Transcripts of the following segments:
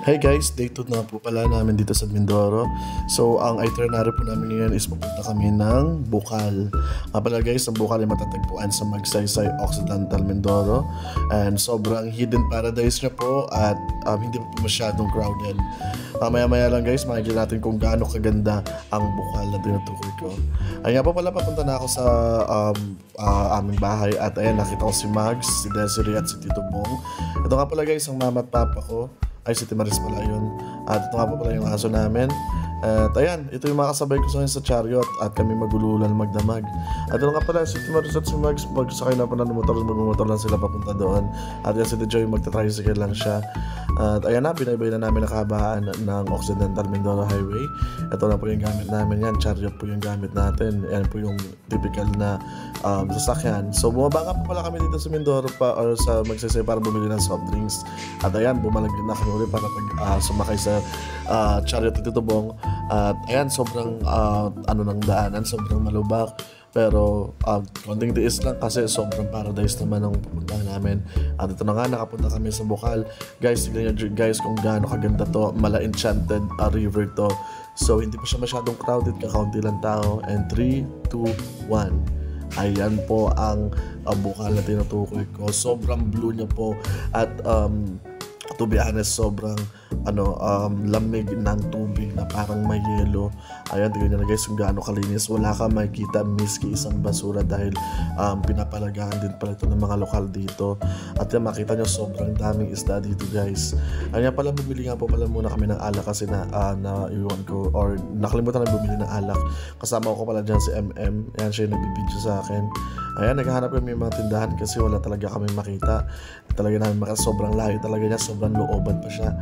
Hi guys, day 2 na po pala namin dito sa Mindoro. So ang itinerary po namin ngayon is pupunta kami ng Bukal. Pala guys, ang Bukal ay matatagpuan sa Magsaysay Occidental, Mindoro. And sobrang hidden paradise niya po at hindi po masyadong crowded. Maya-maya lang guys, makikita natin kung gaano kaganda ang Bukal na tinutukoy ko. Ayan po pala, papunta na ako sa aming bahay at ayan, nakita ko si Mags, si Desiree at si Tito Bong. Ito nga pala guys, ang mama at papa ko. Ay, si Timaris pala yun. At ito nga po pala yung aso namin. At ayan, ito yung mga kasabay ko sa chariot at kami magululan magdamag. At ito nga pala, si Timaris at si Mags, magsakay na pa ng motor, magmumotor lang sila papunta doon. At yan si Joy, magta-tricycle lang siya. At ayan na, binaybay na namin nakahabaan ng Occidental Mindoro Highway. Ito na po yung gamit namin yan, chariot po yung gamit natin. Yan po yung typical na sasakyan. So bumaba nga po pala kami dito sa Mindoro pa or sa Magsaysay para bumili ng soft drinks. At ayan, bumalag din na kami ulit para pag sumakay sa chariot Tito Bong. At ayan, sobrang ng daanan, sobrang malubak. Pero konting tiis lang kasi sobrang paradise naman ang pupuntahan namin. At ito na nga, nakapunta kami sa Bukal. Guys, tignan nyo guys kung gaano kaganda to. Mala-enchanted river to. So hindi pa siya masyadong crowded, kakaunti lang tao. And 3, 2, 1. Ayan po ang Bukal na tinutukoy ko. Sobrang blue niya po. At to be honest, sobrang lamig ng tubig na parang may yelo. Ayan, tignan nyo na guys kung gaano kalinis. Wala ka makikita miski isang basura dahil pinapalagaan din pala ito ng mga lokal dito. At yan, makita nyo sobrang daming isda dito guys. Ayan pala, bumili nga po pala muna kami ng alak kasi iwan ko or nakalimutan na bumili ng alak. Kasama ko pala dyan si MM. Ayan, siya yung nagbibideo sa akin. Ayan, naghahanap kami ng mga tindahan kasi wala talaga kami makita. Talaga namin sobrang layo talaga niya, sobrang looban pa siya.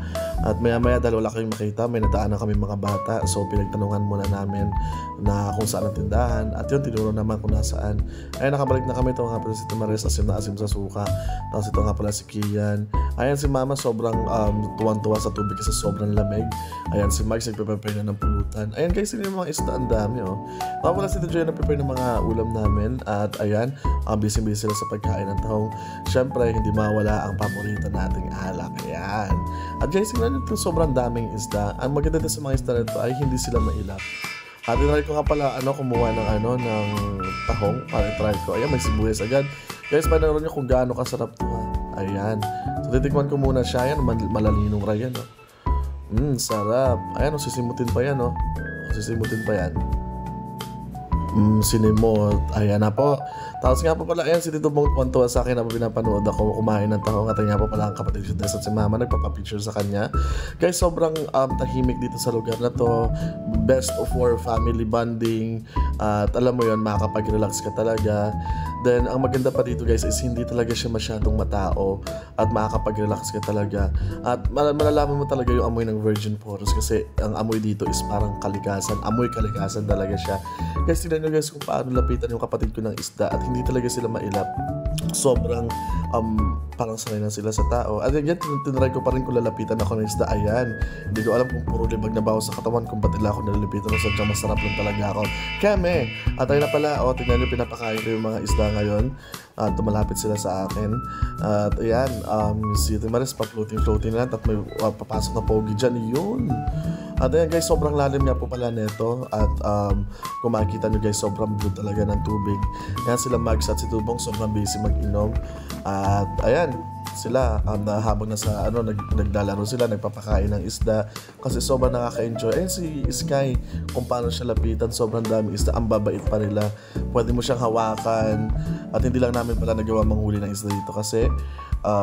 At maya-maya dahil wala kami makita, may nadaanan kami mga bata. So pinagtanungan muna namin na kung saan ang tindahan. At yun, tinuro naman kung nasaan. Ayan, nakabalik na kami. Ito nga pala si Timaris, asim na asim sa suka. Tapos ito nga pala si Kian. Ayan, si Mama sobrang tuwan-tuwa sa tubig kasi sobrang lamig. Ayan, si Mike nagpe-prepare na ng pulutan. Ayan guys, yun yung mga isda, ang dami Tapos wala si Joy na prepare ng mga ulam namin. At ayan, busy-busy sila sa pagkain ng tahong. Siyempre, hindi mawala ang paborito nating alak. Ayan. At guys, tingnan nyo, sobrang daming isda. Ang maganda din sa mga isda nito ay hindi sila mailap. At tinry ko nga pala kumuha ng tahong para try ko. Ayan, may sibuyas agad. Guys, panoorin nyo kung gaano kasarap ito. Ayan. So, titikman ko muna siya. Ayan, malalinong rayan. Sarap. Ayan, sisimutin pa yan. Sisimutin pa yan. Sinimot. Ayan na po. Tapos nga po pala, ayan, si Tito Bong tuwan-tuwa sa akin na pinapanood ako kumain ng tahong. At nga po pala ang kapatid si Des at si Mama nagpapapicture sa kanya. Guys, sobrang tahimik dito sa lugar na to. Best of war family bonding. At alam mo yun, makakapag-relax ka talaga. Then, ang maganda pa dito guys is hindi talaga siya masyadong matao at makakapag-relax ka talaga. At malalaman mo talaga yung amoy ng virgin forest kasi ang amoy dito is parang kalikasan. Amoy kalikasan talaga siya. Guys, tignan nyo guys kung paano lapitan yung kapatid ko ng isda at hindi talaga sila mailap. Sobrang parang sanay na sila sa tao. At yan, tinry ko pa rin kung lalapitan ako ng isda. Ayan, hindi ko alam kung puro libag na baho sa katawan kung ba't nila ako nalalapitan o sadyang masarap lang talaga ako. Keme! At ayun na pala, tignan nyo, pinapakain ko yung mga isda ngayon. At tumalapit sila sa akin. At ayan, si Timaris pa-floating lang at may papasok na pogi dyan. Yun! At ayan guys, sobrang lalim niya po pala nito. At kung makikita nyo guys, sobrang blue talaga ng tubig. Ayan sila Mags at si Tubong, sobrang busy mag-inom. At ayan, sila habang nasa naglalaro sila, nagpapakain ng isda kasi sobrang nakaka-enjoy. Ayun si Sky, kung paano siya lapitan, sobrang daming isda, ang babait pa nila, pwede mo siyang hawakan. At hindi lang namin pala nagawa manghuli ng isda dito kasi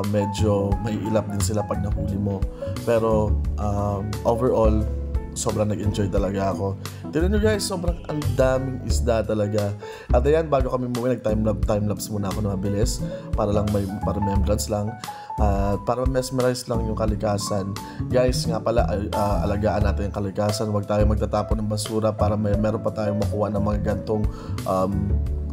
medyo may ilap din sila pag nahuli mo. Pero overall, sobrang nag-enjoy talaga ako. Tignan nyo guys, sobrang ang daming isda talaga. At ayan, bago kami umuwi, nag-timelapse muna ako na mabilis para lang para remembrance lang. Para mesmerize lang yung kalikasan. Guys, nga pala, alagaan natin yung kalikasan. Huwag tayo magtatapon ng basura para meron pa tayong makuha ng mga gantong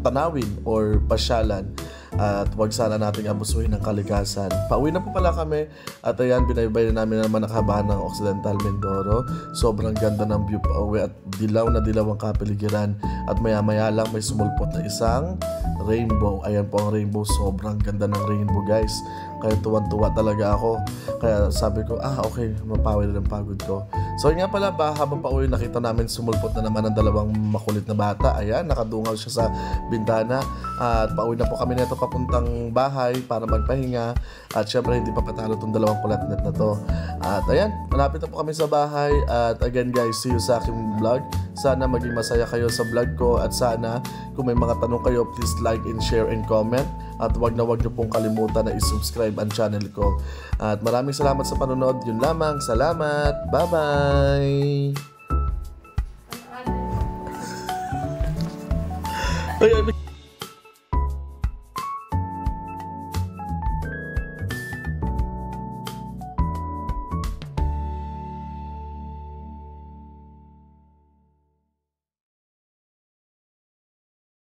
tanawin or pasyalan. at huwag sana nating abusuhin ng kalikasan. Pauwi na po pala kami at ayan, binaybay na namin naman nakabahan ng Occidental Mindoro. Sobrang ganda ng view pa uwi at dilaw na dilaw ang kapaligiran at maya maya lang may sumulpot na isang rainbow. Ayan po ang rainbow, sobrang ganda ng rainbow guys. Kaya tuwan-tuwa talaga ako. Kaya sabi ko, okay, mapawi na ng pagod ko. So yun nga pala ba, habang pauwi nakita namin sumulpot na naman ang dalawang makulit na bata. Ayan, nakadungaw siya sa bintana. At pauwi na po kami nito papuntang bahay para magpahinga. At syempre hindi pa patalo itong dalawang kulatnet na to. At ayan, malapit na po kami sa bahay. At again guys, see you sa aking vlog. Sana maging masaya kayo sa vlog ko. At sana kung may mga tanong kayo, please like and share and comment. At wag na wag niyo pong kalimutan na i-subscribe ang channel ko. At maraming salamat sa panonood. Yun lamang. Salamat. Bye-bye.